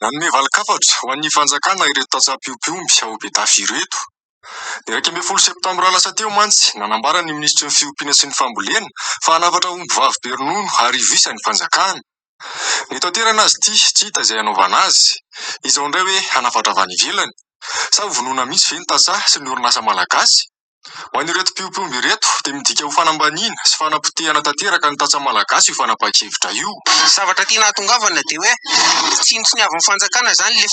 Nanome valikafatra ho an'ny fanjakana ireto tatsa-piompiomby aobedafy ireto. Ny 12 septambra lasa teo mantsy nanambara ny ministry ny fiompiana sy ny fambolena fa hanafatra omby vavy be ronono ary visa ny fanjakana. Ny tanterana azy ity tsy hita izay hanaovana azy. Izao indray hoe hanafatra avy any ivelany. Sa vonoina mihitsy ve ny tantsaha sy ny orinasa malagasy? Ho an'ireto piompiomby ireto dia midika ho fanambaniana sy fanapotehana tanteraka ny tantsaha malagasy io fanapa-kevitra io. Zavatra tiana hatongavana dia hoe tsintsiny avy ny fanjakana zany le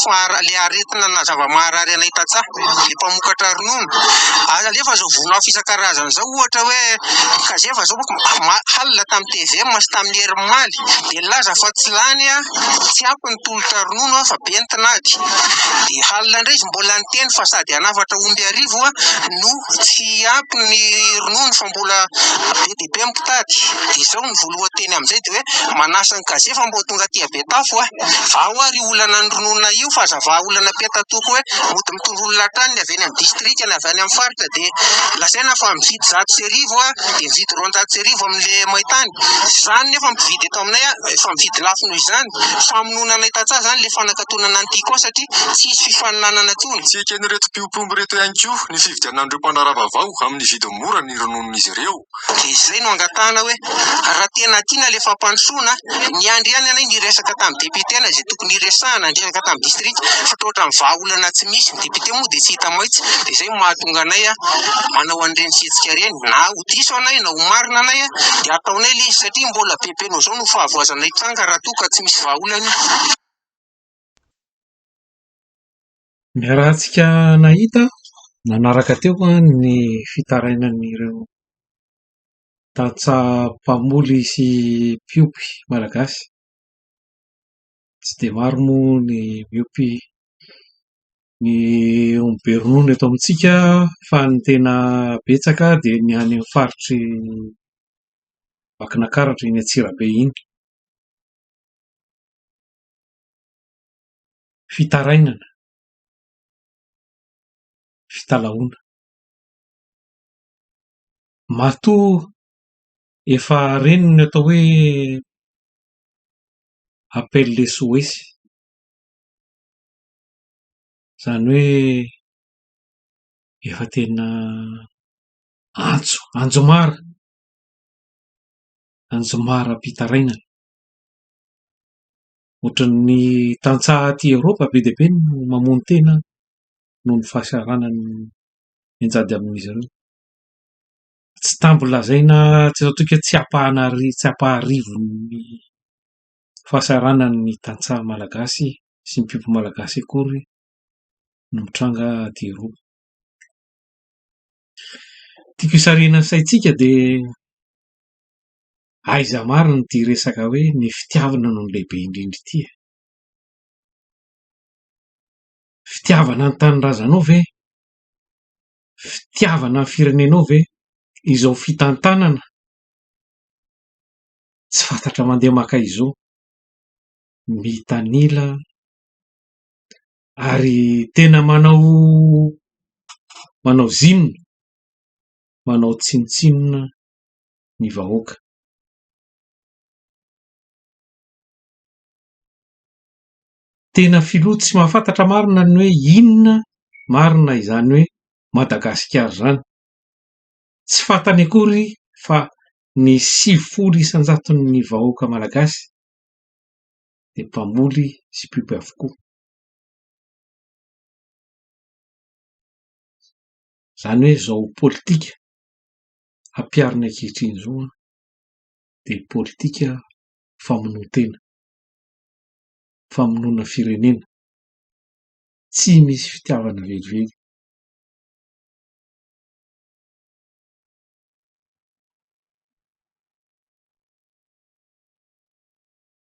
aretina na zava-maharary anay tantsaha, le mpamokatra ronono. Alefa zao vonao isan-karazany zao, ohatra hoe kazefa zao halina tamin'ny TVM sy tamin'ny Hermaly dia laza fa tsy lany tsy ampy ny tolotra ronono fa be ny tinady. Dia halina indray izy mbola niteny fa sady hanafatra omby arivo no tsy ampy ny ronono fa mbola be dia be mitady. Dia izao ny voalohan-teny amin'izay dia hoe manasa ny kazefa mbo tonga aty Betafo vao ary olana ny rononona io fa zava olana petatoko hoe mody mitondro olona trany ny avy any amin'ny distrika ny avy any amin'ny faritra dia lasaina fa mividy 100 arivo dia mividy 200 arivo amin'le maitany. Izany nefa mividy eto aminay efa mividy lafo noho izany. Famonoana anay tantsaha zany le fanakatonana an'ity koa satria tsisy fifaninanana tsony. Tsy eken'ireto piompiomby reto ihany koa ny fividianan'ireo mpanarava vao amin'ny vidiny mora ny rononon'izy ireo. Dia izay no angatahana hoe raha tena tiana le fampandrosoana ny andry ihany anay niresaka tamin'ny depitena izay tokony hiresahana niresaka tamin'ny distrika fa toa ohatran'ny vahaolana tsy misy. Ny depite moa dia tsy hita maitsy. Dia izay mahatonga anay manao an'ireny setsika ireny, na ho diso anay na ho marina anay dia ataonay le izy satria mbola bebenao zao no fahavoazanay tranga raha toa ka tsy misy vahaolana. Ny rahantsika nahita nanaraka teo ny fitarainan'ireo tantsaha mpamoly sy mpiompy malagasy. Tsy dia maro moa ny miompy ny omby be ronono eto amintsika fa ny tena betsaka dia ny any amin'ny faritry Vakinakaratra iny Antsirabe iny. Fitarainana, fitalaona. Matoa efa reny ny atao hoe appel SOS, izany hoe efa tena anjomara-pitarainana. Ohatran'ny tantsaha aty Eropa be dia be no mamono tena noho ny fahasaranany menjady amin'izy ireo. Tsy tambo lazaina tsy ampaharivo ny fahasaranany tantsaha malagasy sy ny mpiompy malagasy akory no mitranga aty Eropa. Tiako hisarihana ny saintsika dia aiza marina ity resaka hoe ny fitiavana no lehibe indrindra ity. Fitiavana ny tanindrazanao ve? Fitiavana ny firenenao ve? Izao fitantanana tsy fantatra mandeha maka izao, mitanila ary tena manao zinona, manao tsinotsinona ny vahoaka. Tena filoha tsy mahafantatra marina ny hoe inona marina izany hoe Madagasikara izany. Tsy fantany akory fa ny 9% vahoaka malagasy dia mpamoly sy mpiompy avokoa. Izany hoe izao politika ampiarina ankehitriny izao dia politika famonoan-tena, famonoana firenena, tsy misy fitiavana velively.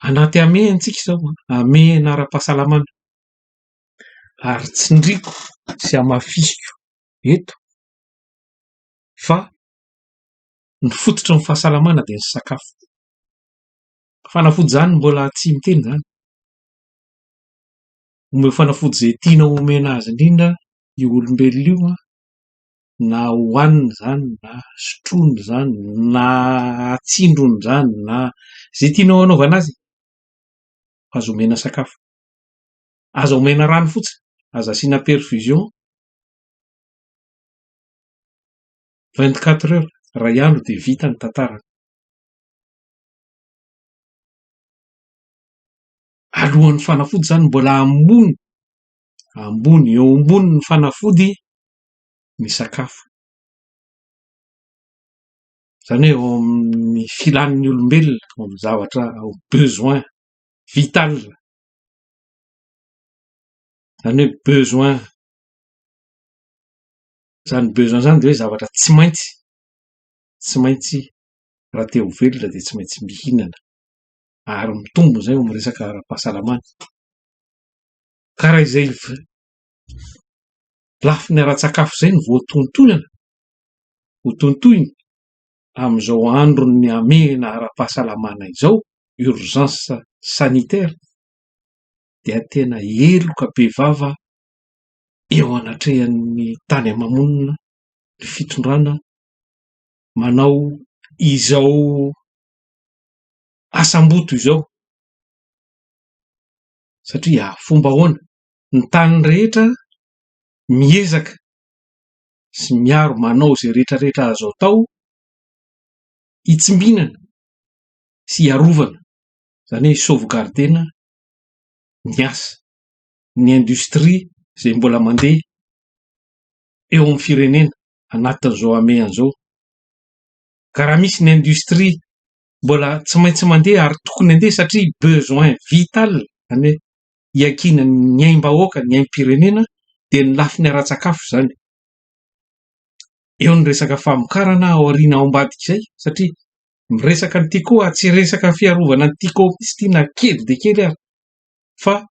Anaty amehana antsika izao, amehana ara-pahasalamana, ary tsindriako sy hamafisiko eto fa ny fototry ny fahasalamana dia ny sakafo. Fanafody izany mbola tsy miteny izany. Omeo fanafody izay tiana omena azy indrindra io olombelona io, na hohanina izany na sotroina izany na atsindrona izany na izay tianao hanaovana azy, azo omena sakafo. azo omena rano fotsiny, azo asiana perfusion 24 heures, ray andro dia vita ny tantara. Alohan'ny fanafody zany mbola ambony eo ambony ny fanafody ny sakafo. Zany hoe eo amin'ny filan'ny olombelona, amin'ny zavatra besoin vital, zany hoe besoin, zany besoin zany de hoe zavatra tsy maintsy raha te ho velona de tsy maintsy mihinana, ary mitombo zay amin'ny resaka ara-pahasalamana. Ka raha izay lafiny ara-tsakafo zay no voatontoiny amin'izao andron'ny amena ara-pahasalamana izao, urgence sanitaire, dia tena eloka be vava eo anatrehan'ny tany amamonina ny fitondrana manao izao asam-boto izao, satria fomba ahoana ny tany rehetra miezaka sy miaro manao izay rehetrarehetra azo atao hitsimbinana sy hiarovana, zany hoe sauvegarder ny asa ny industrie izay mbola mandeha eo amin'ny firenena anatin'izao amehan'izao. Ka raha misy ny industrie mbola tsy maintsy mandeha ary tokony handeha satria besoin vital, zany hoe hiakinany ny aim-bahoaka, ny aim-pirenena, dia ny lafiny ara-tsakafo zany. Eo ny resaka famokarana ao aoriana ao ambadika izay, satria miresaka ny tiako tsy resaka fiarovana ny tiako mihitsy ity na kely de kely ary, fa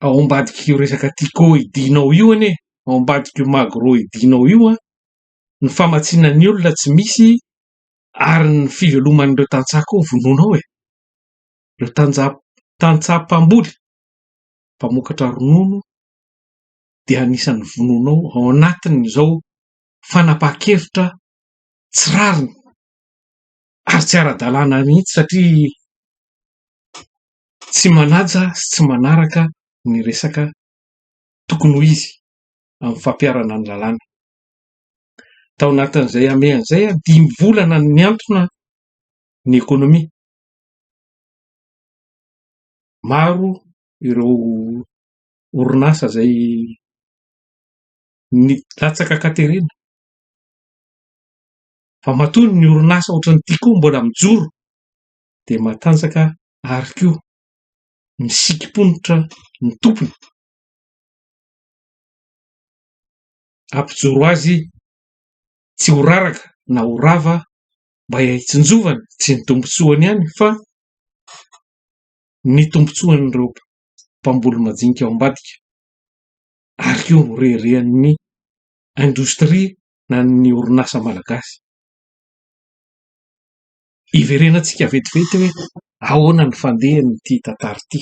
ao ambadika io resaka tiako idinao io anie, ao ambadika io magro idinao io ny famatsiana ny olona tsy misy, ary ny fiveloman'ireo tantsaha koa vononao ireo tantsaha-mpamboly mpamokatra ronono dia anisan'ny vononao ao anatin'izao fanapahan-kevitra tsy rariny ary tsy ara-dalàna mihitsy, satria tsy manaja sy tsy manaraka ny resaka tokony ho izy amin'ny fampiarana ny lalàna. Tao anatin'izay amehan'izay 5 volana ny antona ny ekônomia. Maro ireo orinasa izay nilatsaka katerina, fa matoa ny orinasa ohatran'ny tiako mbola mijoro dia matanjaka ary koa misikim-ponitra ny tompony ampijoro azy tsy ho raraka na ho rava mba hitsinjovana tsy ny tombotsoany ihany fa ny tombotsoan'ireo mpamboly majinika ao ambadika, ary koa ho reharehan'ny indostria na ny orinasa malagasy. Iverenantsika vetivety hoe ahoana ny fandehan'ity tantara ity,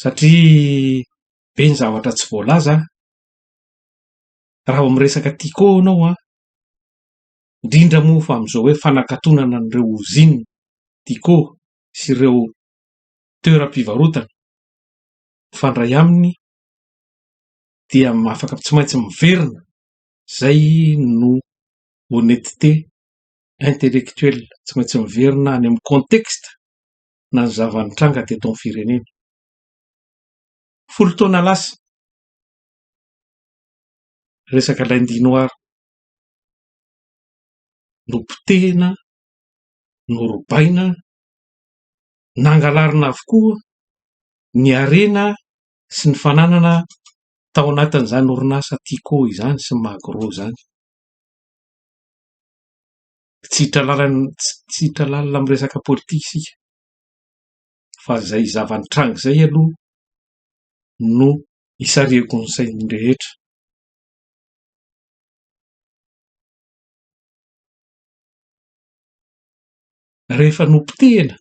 satria be ny zavatra tsy voalaza. Raha miresaka tiako ianao indrindra moa fa amin'izao hoe fanakatonana an'ireo usine tiako sy ireo toeram-pivarotana mifandray aminy, dia afaka tsy maintsy miverina. Zay no honnêteté intellectuelle, tsy maintsy miverina any amin'ny contexte na ny zava-nitranga teto amin'ny firenena. 10 taona lasa resaka lundi noir no potehina, no robaina, nangalarina avokoa ny harena sy ny fananana tao anatin'izany orinasa tiako izany sy magro zany. Tsy hitra lalina amin'ny resaka politika isika, fa zay zava-nitranga zay aloha no hisarihako ny sain'ny rehetra. Rehefa nopotehina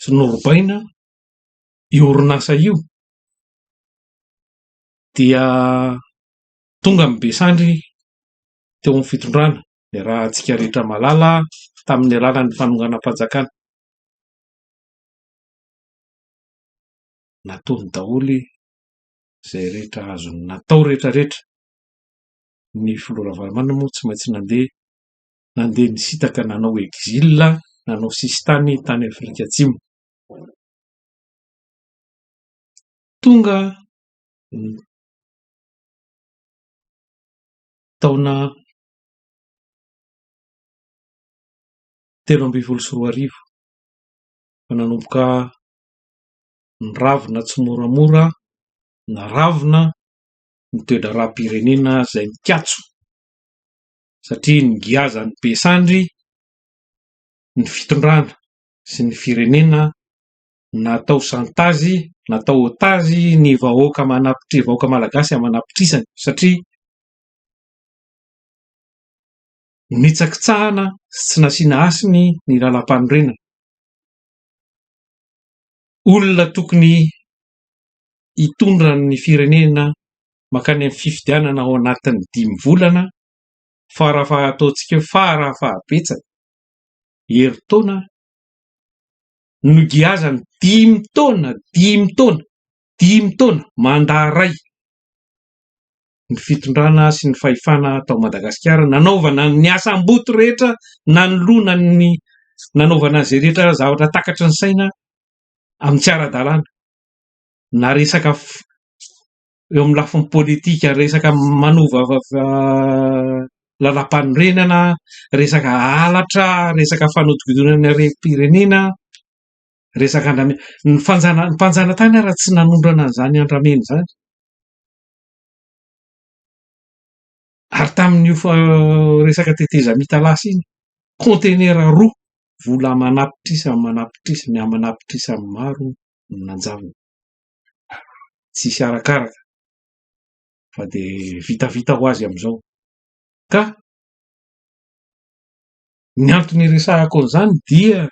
sy norobaina io orinasa io, dia tonga amin'ny Besandry teo amin'ny fitondrana, dia raha antsika rehetra malala tamin'ny alalan'ny fanonganam-panjakana. nataony daholy izay rehetra azony natao rehetrarehetra. Ny filora Varimana moa tsy maintsy nandeha nisitaka, nanao exil, nanao sisitany tany Afrika Atsimo. Tonga taona 1324 nanomboka niravina tsy moramora, naravina ny toetra rahapirenena izay mikatso satria nigihazan'ny be sandry ny fitondrana sy ny firenena, natao santazy, natao otazy ny vahoaka malagasy amanapitrisany satria nitsakitsahana sy tsy nasiana hasiny ny lalam-panorenana. Olona tokony hitondra ny firenena makany amin'ny fifidianana ao anatin'ny 5 volana ataontsika hoe farafahabetsaka herintaona, nogihazany 5 taona mandaharay ny fitondrana sy ny fahefana tao Madagasikara, nanaovana ny asam-boto rehetra, na ny loha na ny nanaovana izay rehetra zavatra takatry ny saina amin'ny tsy ara-dalàna, na resaka eo amin'ny lafiny politika, resaka manova lalam-panorenana, resaka halatra, resaka fanodikodinana pirenena, resaka ny mpanjanatany raha tsy nanondrana an'izany andramena izany. Ary tamin'io resaka teteza mitalasa iny, kontenera 2 vola amanapitrisany maro nanjavona, tsisy arakaraka fa dia vitavita ho azy amin'izao. Ka ny antony resahako an'izany dia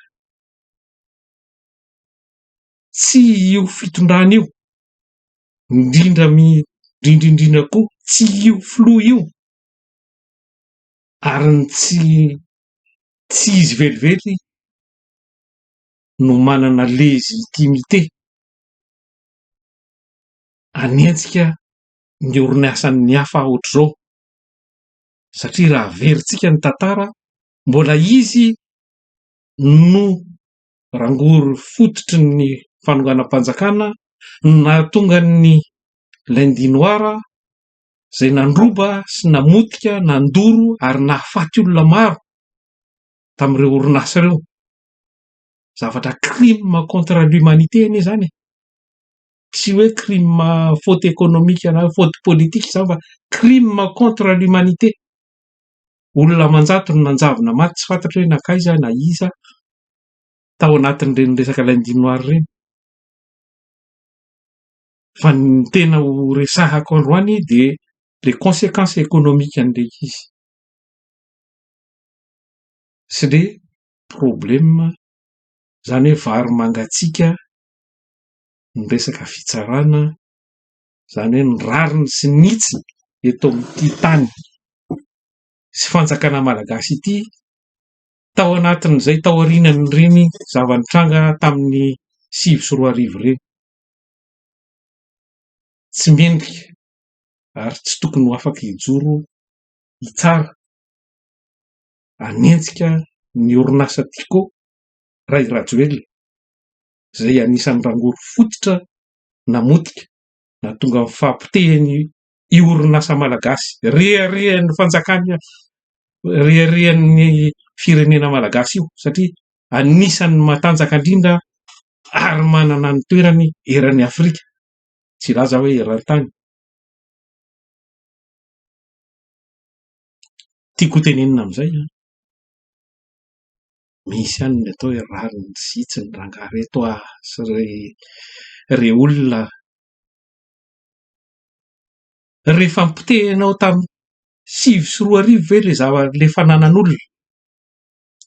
tsy io fitondrana io, indrindra koa tsy io filoha io, ary ny tsy izy velively no manana légitimité hanentsika ny orinasan'ny hafa ohatr'izao, satria raha averintsika ny tantara, mbola izy no rangory fototry ny fanonganam-panjakana, nahatonga ny lundi noir izay nandroba sy namotika, nandoro ary nahafaty olona maro tamin'ireo orinasa ireo. Zavatra crime contre l'humanité anie izany e, tsy hoe crime faute économique na faute politique izany fa crime contre l'humanité. Olona manjato no nanjavona maty, tsy fantatra hoe nakaiza na iza tao anatin'ireny resaka lundi noir ireny. Fa ny tena ho resahako androany dia les conséquences économiques an'ilay izy sy le problème, izany hoe vary mangatsiaka, ny resaka fitsarana, izany hoe ny rariny sy nitsy eto amin'ity tany sy fanjakana malagasy ity, tao anatin'izay tao aorianan'ireny zava-nitranga tamin'ny 2024 ireny. Tsy mendrika ary tsy tokony ho afaka hijoro hitsara, hanentsika ny orinasa Tico Ray Rajoelina izay anisan'ny rangory fototra namotika, nahatonga ny fampitehany io orinasa malagasy, reharehan'ny fanjakana, reharehan'ny firenena malagasy io, satria anisan'ny matanjaka indrindra ary manana ny toerany eran'ny Afrika, tsy laza hoe eran-tany. Tiako tenenina amin'izay misy ihany ny atao hoe rariny sy itsy ny rangahy reto sy re olona rehefa nipitehanao tamin'ny 2024 ve le fananan'olona,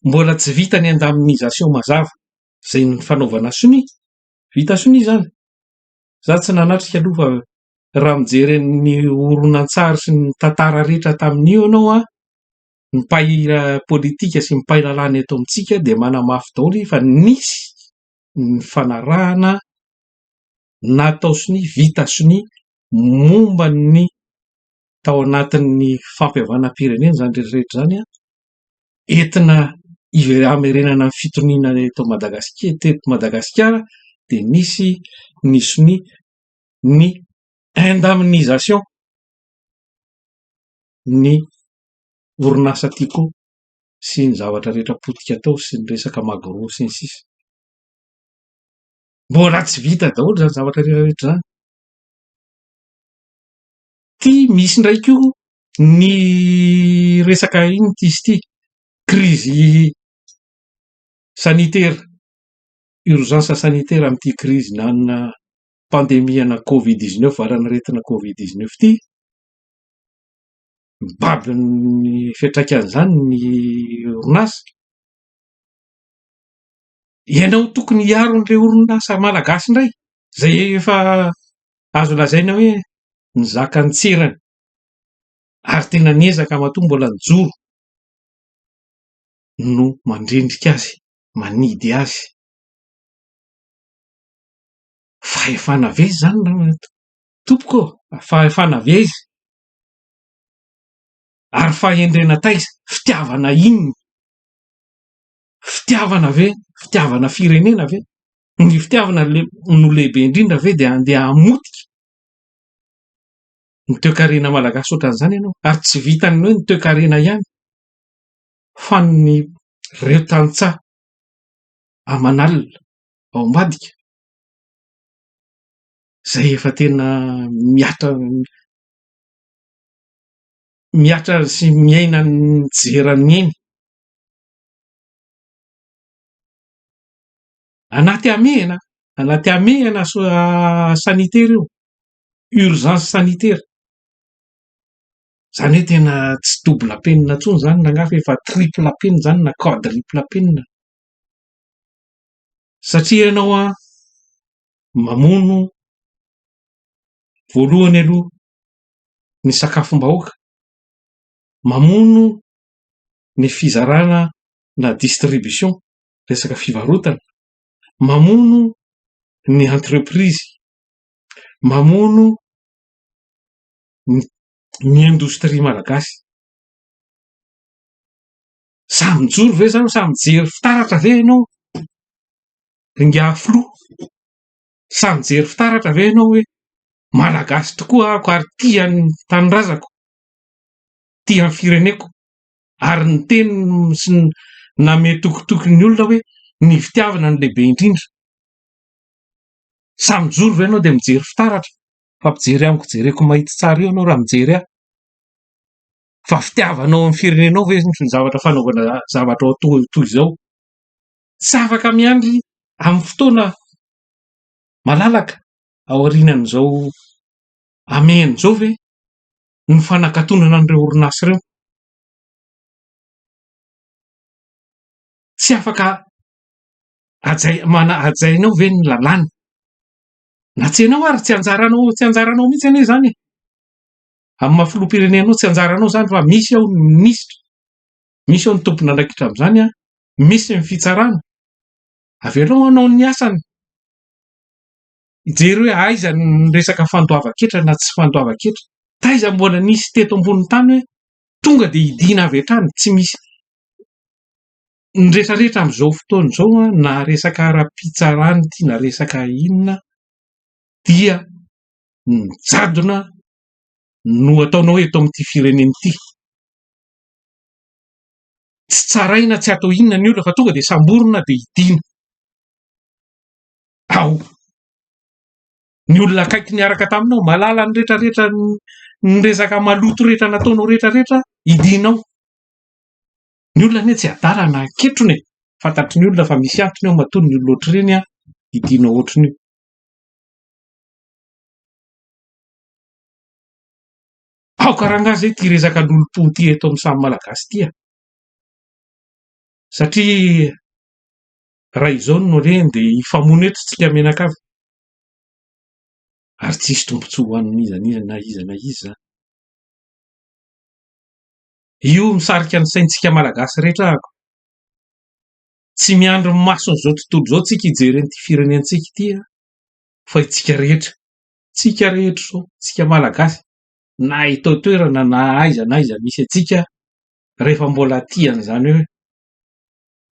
mbola tsy vita ny indemnisation mazava izay ny fanaovana sonia, vita sonia izany. Za tsy nanatrika aloha fa raha mijery ny horonan-tsary sy ny tantara rehetra tamin'io ianao ny mpay politika sy ny mpay lalàna eto amintsika dia manamafy daholo fa nisy ny fanarahana natao sonia vita sonia momba ny tao anatin'ny fampihavana-pirenena zany rehetrarehetra zany a entina amerenana ny fitoniana eto Madagasikara dia nisy ny sonia ny indemnisation ny orinasa tiako sy ny zavatra rehetra potika tao sy ny resaka magoro sy ny sisa mbola tsy vita daholo zany zavatra rehetrarehetra zany. Ty misy indray koa ny resaka ino ty izy ty krizy sanitaire, urgence sanitaire amin'ity krizy nanana pandemiana Covid-19 varanaretina Covid-19 ty mibaby ny fiantraikan'izany ny orinasa. Ianao tokony hiaro an'ireo orinasa malagasy indray zay efa azo lazaina hoe ny zakan'ny tserany ary tena niezaka matoa mbola nijoro no mandrendrika azy manidy azy fahefana vezy zany tompoko fahefana vezy ary fahendrena taiza fitiavana inona fitiavana ve fitiavana firenena ve ny fitiavana no lehibe indrindra ve dia andeha hamotika ny toe-karena malagasy ohatran'izany ianao ary tsy vitany hoe ny toe-karena ihany fa ny reo tantsaha aman'alina ao ambadika zay efa tena miatra sy miaina ny jeran'ny eny anaty amehana sanitaire io urgence sanitaire zany hoe tena tsy double penina intsony zany nangafa efa triple penina zany na quadruple penina satria ianao a mamono voalohany aloha ny sakafom-bahoaka mamono ny fizarana na distribution resaka fivarotana mamono ny entreprise mamono ny indostria malagasy samy mijoro ve zany samy mijery fitaratra ve ianao ringa flo samy mijery fitaratra ve ianao hoe malagasy tokoa ako ary tiany tanindrazako tiany fireneko ary ny teny sy name tokotokony olona hoe ny fitiavana ny lehibe indrindra samy mijoro ve ianao dia mijery fitaratra fa mpijery amiko jereko mahitsy tsara io ianao raha mijery aho fa fitiavanao amin'ny firenenao ve ny zavatra fanaovana zavatra ao toy izao tsy afaka miandry amin'ny fotoana malalaka ao aorianan'izao amehan'izao ve ny fanakatonana an'ireo orinasa ireo tsy afaka ajainao ve ny lalàna na tsenao ary tsy anjaranao mihitsy anie zany amin'ny mahafiloam-pirenenao tsy anjaranao zany fa misy ao ny minisitra misy ao ny tompona andraikitra amin'izany a misy ny fitsarana avelao anao ny asany ijery hoe aiza ny resaka fandoava-ketra na tsy fandoava-ketra taiza mbola nisy teto ambonin'ny tany hoe tonga dia hidina avy hatrany tsy misy ny rehetrarehetra amin'izao fotoana izao a na resaka ara-pitsarana ty na resaka inona dia mijadona no ataonao eto amin'ity firenena ity tsy tsaraina tsy atao inona ny olona fa tonga dia samborona dia hidina ao ny olona akaiky niaraka taminao malala ny rehetrarehetra ny resaka maloto rehetra nataonao rehetrarehetra hidinao ny olona anie tsy adala na ketrony fantatry ny olona fa misy antony ao matoa ny olona ohatr'ireny a hidinao ohatr'io ao karangazy ty resaka lolom-po ty eto amin'ny samy malagasy tya satria raha izao no reny dia hifamono eto tsika menakavy ary tsisy tombontsoa ho an'ny izana iza io misarika ny saintsika malagasy rehetra ako tsy miandry ny masony izao tontolo izao tsika hijeren'ity firenentsika ity a fa itsika rehetra, tsika rehetra so tsika malagasy na itao toerana na aiza misy atsika rehefa mbola tian'izany hoe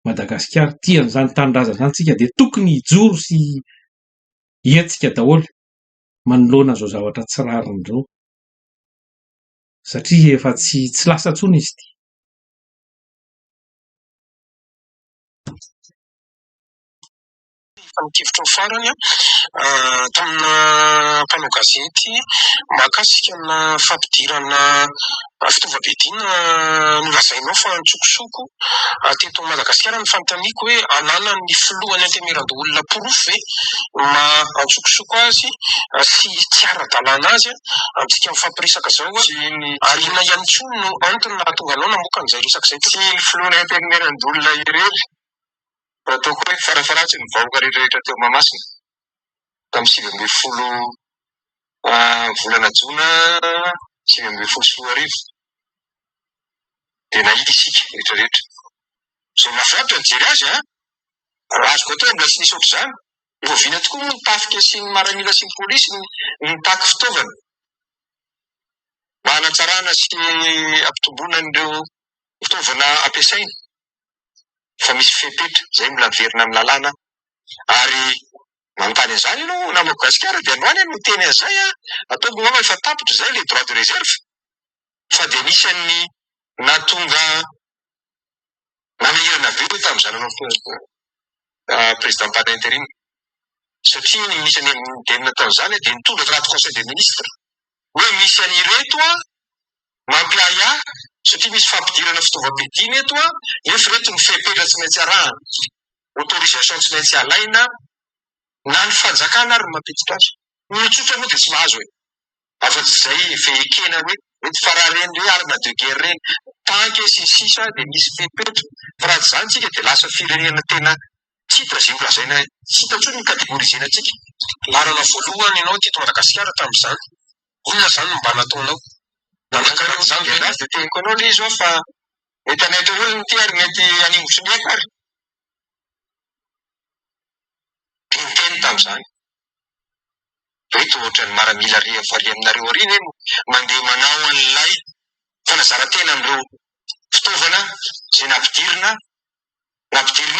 Madagasikara, tian'izany tanindrazana zany tsika de tokony hijoro sy hietsika daholo manoloana zao zavatra tsy rariny zao satria efa tsy lasa intsony izy ity. Fanokevitra ny farany tamina mpanao gazety mahakasika amina fampidirana fitaovam-piadiana nolazainao fa nitsokosoko teto Madagasikara. Ny fanontaniako hoe anana ny filohan'ny antemeran-olona porofo ve ma antsokosoko azy sy tsy ara-dalàna azy amintsika mifampiresaka zao ary inona ihany koa no antony nahatonga anao namoaka an'izay resaka izay? Tsy ny filohan'ny antemeran-olona irery ataoko hoe farafaratsy ny vahoaka rehetrarehetra teo Mahamasina tamin'ny 2010 volana Jona 2010 dia nahita isika rehetrarehetra zay mahafinaritra nijery azy azoko atao mbola tsy nisy ohatr'izany. Voaviana tokoa moa ny tafika sy ny maramila sy ny polisy ny mitaky fitaovana mba hanatsarana sy ampitomboana an'ireo fitaovana ampiasaina fa misy fepetra izay mbola miverina amin'ny lalàna ary manontany an'izany ianao namoaka Gasikara dia androany no teny an'izay ataoko ngamba efa tapitra izay le droit de réserve fa dia anisan'ny nahatonga nanahirana be tamin'izany anao président par intérim satria ny misy any midenina tamin'izany dia nitondra tanaty conseil des ministres hoe misy an'ireto mampiaya satria misy fampidirana fitaovam-piadiana eto nefa reto ny fepetra tsy maintsy arahana, autorisation tsy maintsy alaina na ny fanjakana ary mampiditra azy. Ny tsotra moa dia tsy mahazo hoe afa-tsy izay fehekena hoe mety farareny hoe arme de guerre reny tanky sy sisa dia misy fepetra fa raha tsy izany tsika dia lasa firenena tena tsy hita izay holazaina tsy hita intsony ny kategorizena antsika. Larana voalohany ianao teto Madagasikara tamin'izany, inona izany no mba nataonao? Nanankaran'izany dia azy dia teniko anao le izy ao fa mety anaitra olona ty ary mety animbotry ny haiko ary teny tamin'izany reto ohatra ny maramila vari aminareo ary eny mandeha manao an'ilay fanazara-tena amin'ireo fitaovana izay nampidirina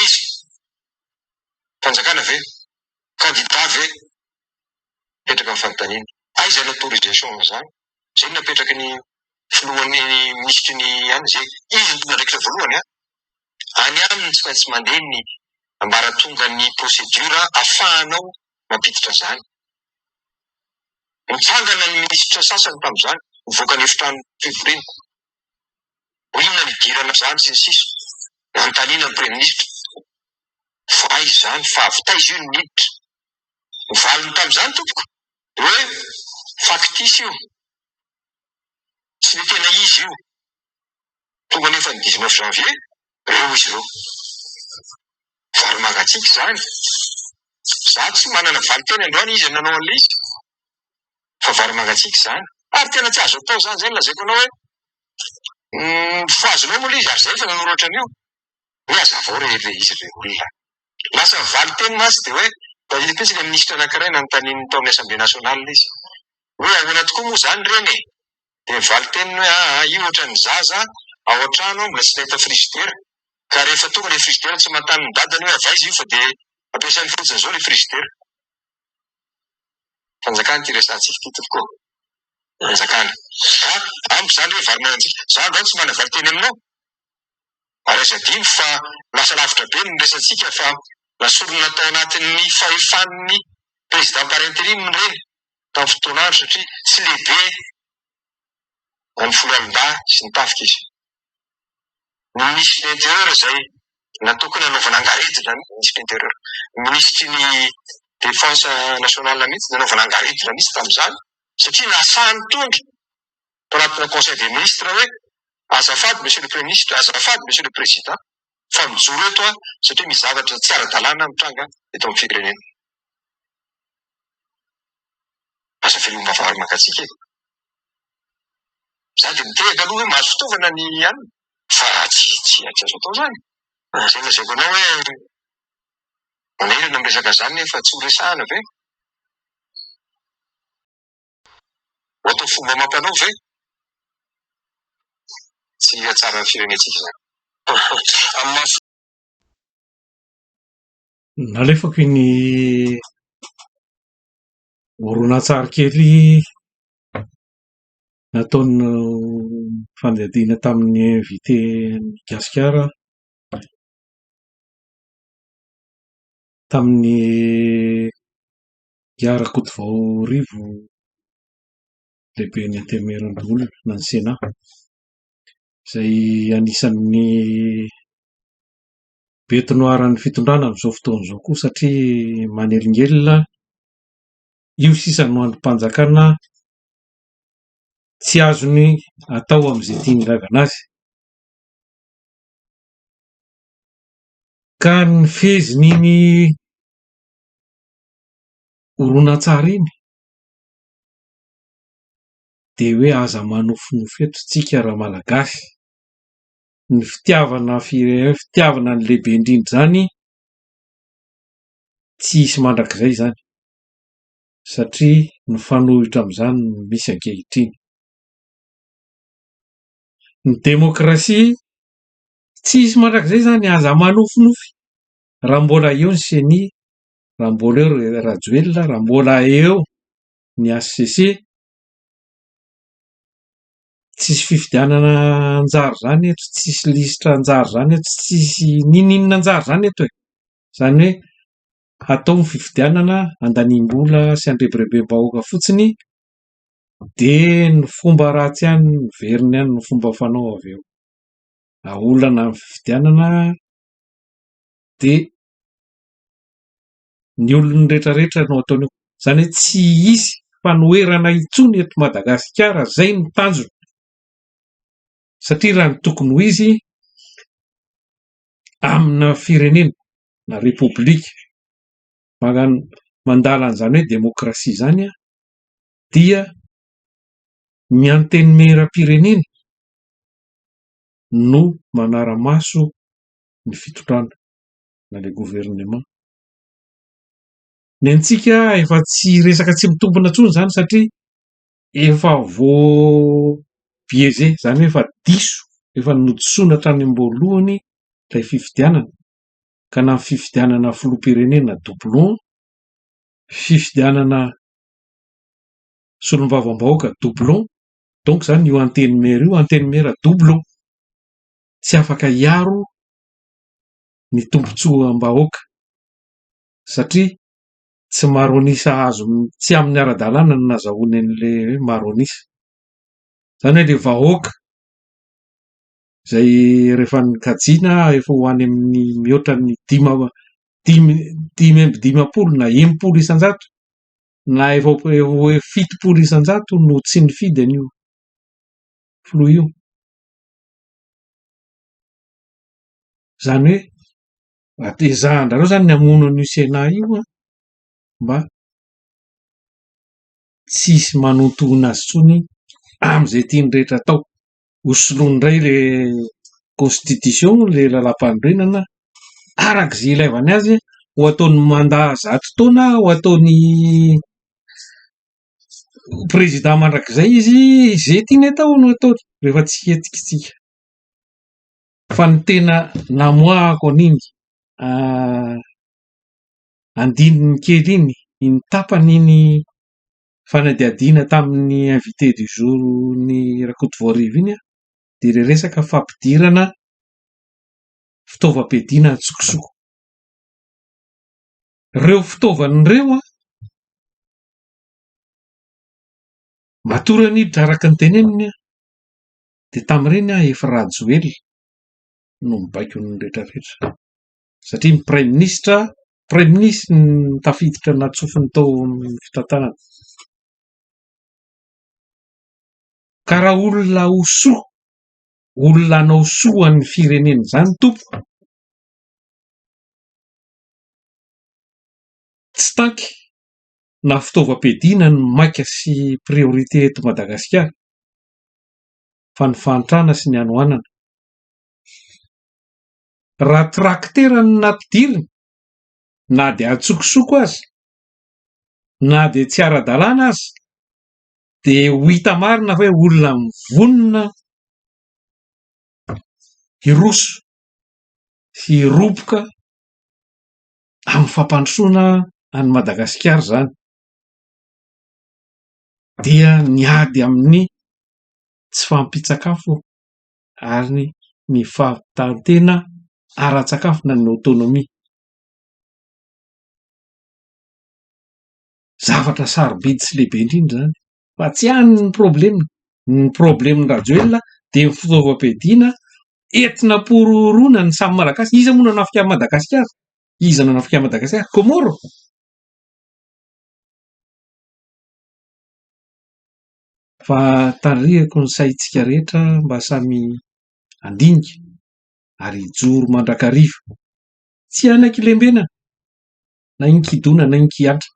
izy fanjakana ve kandida ve petraka amin'ny fanontaniana aiza ny autorisation izany izay napetraky ny filohan'ny ministry ny any izay izy ny tonga ndraikitra voalohany any aminy tsy maintsy mandeha ny ambaratonga ny procédure ahafahanao mampiditra izany. Nitsangana ny minisitra sasany tamin'izany nivoaka ny efitrano fivoriana ho inona ny idirana izany sy ny sisa nanontaniana ny premier ministre fa aiza izany fa avy taiza io ny niditra nivaliny tamin'izany tompoko hoe factice io tsy ny tena izy io tonga nefa ny 19 janvier reo izy ireo vary mangatsiaka izany za tsy manana valiteny androany izy nanao an'ilay izy fa vary mangatsiaka izany ary tena tsy azo atao izany lazaiko anao hoe foazonao moa le izy ary zay fa nanoratra an'io hoe azavao rehetra izy re olona lasa valiteny masy dia hoe dahilapetsy ilay ministra anankiray nanontaniany tao amin'ny assemblée nationale izy hoe ahoana tokoa moa izany reny dia valiteny hoe io ohatra ny zaza ao an-trano mbola tsy nahita frizidera ka rehefa tonga ilay frizidera tsy mahantany ny dadany hoe avaiza io fa dia ampiasainy fotsiny izao ilay frizidera. Fanjakana ty resantsika ty tokoa fanjakana amiko izany hoe vary manantsika za androany tsy mana valiteny aminao ary aza dimy fa lasa lavitra be ny resantsika fa nasorona tao anatin'ny fahefan'ny président par intérim reny tamin'ny fotoanandro satria tsy lehibe any Foloalinda sy ny tafika izy. Ny ministre intérieur izay natokony hanaovana angaretona ministre intérieur ministry ny défense nationale mihitsy nanaovana angaretona mihitsy tamin'izany satria nasahany tondra tao anatina conseil des ministres hoe azafady monsieur le premier ministre, azafady monsieur le président fa mijoro eto satria misy zavatra tsy ara-dalàna mitranga eto amin'ny firenena. Aza velomba vary mangatsiaka e za dia mitehaka aloha hoe mahazo fitaovana ny any fa tsy azo atao izany zay lazaiko anao hoe manahirana amin'ny resaka izany nefa tsy ho resahana ve ny fomba mampanao ve? Tsy atsara ny firenetsika izany. Amin'ny maso nalefako iny horonan-tsary kely nataony fanadina tamin'ny invité Gasikara tamin'ny Rakotovao Rivo lehibe ny Antemeron'olona na ny Sena, izay anisan'ny betinoaran'ny fitondrana amin'izao fotoana izao koa satria manelingelina io sisa no androm-panjakana tsy azony atao amin'izay tiany ilavana azy, ka ny fezin'iny horonan-tsary iny dia hoe aza manofinofy eto tsika raha malagasy. Ny fitiavana fitiavana ny lehibe indrindra zany tsy hisy mandrakizay zany satria ny fanohitra amin'izany no misy ankehitriny. Ny demokrasia tsy hisy mandrakizay zany, aza manofinofy raha mbola eo ny CENI, raha mbola eo Rajoelina, raha mbola eo ny HCC, tsisy fifidianana anjara zany eto, tsisy lisitra anjara zany eto, tsisy nininona anjara zany eto e. Zany hoe atao ny fifidianana, andaniam-bola sy andrebirebem-bahoaka fotsiny, dia ny fomba ratsy ihany ny veriny ihany ny fomba fanao avy eo. Aolana ny fifidianana dia ny olony rehetrarehetra no ataony eo. Zany hoe tsy hisy fanoherana intsony eto Madagasikara, zay ny tanjony. Satria raha ny tokony ho izy amina firenena na repoblika mandala an'izany hoe demokrasia zany a, dia ny anteny mera-pirenena no manara-maso ny fitondrana na le gouvernement. Ny antsika efa tsy resaka tsy mitombina intsony zany satria efa biaisé, zany hoe efa diso, efa nodisona hatrany am-boalohany ilay fifidianana, ka na fifidianana filoham-pirenena doublon, fifidianana solombavam-bahoaka doublon, donc zany io anteny mera io, anteny mera doublon, tsy afaka hiaro ny tombotsoam-bahoaka satria tsy maronisa azo, tsy amin'ny ara-dalàna no nazahoany an'ilay hoe maronisa. Zany hoe le vahoaka izay rehefa nikajiana efa ho any amin'ny mihoatra ny dimy amby dimampolo na enimpolo isan-jato na efa hoe fitopolo isan-jato no tsy nifidy an'io filoha io. Zany hoe atezahanareo zany ny hamono an'io Sena io a, mba tsy hisy manontoana azy intsony amin'izay tiany rehetra atao. Hosoloany indray le constitution, le lalam-pandrenana arak'izay ilaivany azy, ho ataony mandat 100 taona, ho ataony président mandrakizay izy, izay tiany atao no ataony rehefa tsy hetsika isika. Fa ny tena namoahako an'iny andininy kely iny tapany iny fanadihadiana tamin'ny invité du jour ny Rakotovao Rivo iny a, dia ilay resaka fampidirana fitaovam-piadiana an-tsokosoko. Ireo fitaovan'ireo a, matory aniditra araka ny teneniny a, dia tamin'ireny a efa Rajoelina no mibaiko ny rehetrarehetra satria ny Premier Ministre ny tafiditra natsofiny tao amin'ny fitantanana. Ka raha olona ho soa, olona hanao soa ny firenena izany tompo, tsy taky na fitaovam-piadiana no maika sy priorité eto Madagasikara fa ny fahantrana sy ny hanohanana. Raha traktera no nampidirina, na dia atsokosoko aza, na dia tsy ara-dalàna aza, dia ho hita marina hoe olona mivonona hiroso sy hiroboka amin'ny fampandrosoana any Madagasikara izany dia niady amin'ny tsy fampitsakafo ary ny fahavitantena ara-tsakafo na ny autonomia. Zavatra sarobidy sy lehibe indrindra izany fa tsy hany ny problema. Ny probleman'ny Rajoelina dia ny fitaovam-piadiana entina pororoana ny samy malagasy. Iza moa nanafika an'i Madagasikara? Iza nanafika an'i Madagasikara? Komoro. Fa tarihako ny saintsika rehetra mba samy handinika ary hijoro mandrakariva, tsy hanaiky-lembena na inkidoana na inkiantra,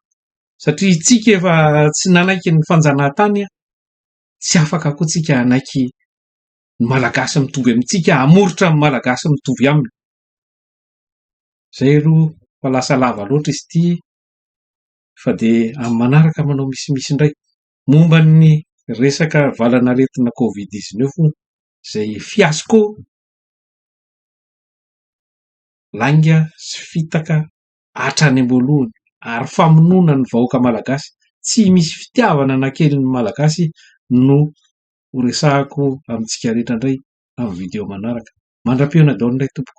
satria tsika efa tsy nanaiky ny fanjanahantany, tsy afaka koa tsika hanaiky ny malagasy mitovy amintsika, hamoritra amin'ny malagasy mitovy aminy. Zay aloha fa lasa lava loatra izy ity, fa dia amin'ny manaraka manao misimisy indray momba ny resaka valanaretina Covid-19 izay fiasko lainga sy fitaka hatrany am-boalohany ary famonoana ny vahoaka malagasy. Tsy misy fitiavana na kely ny malagasy no ho resahako amintsika rehetra indray amin'ny video manaraka. Mandra-peona daholo indray tompoko.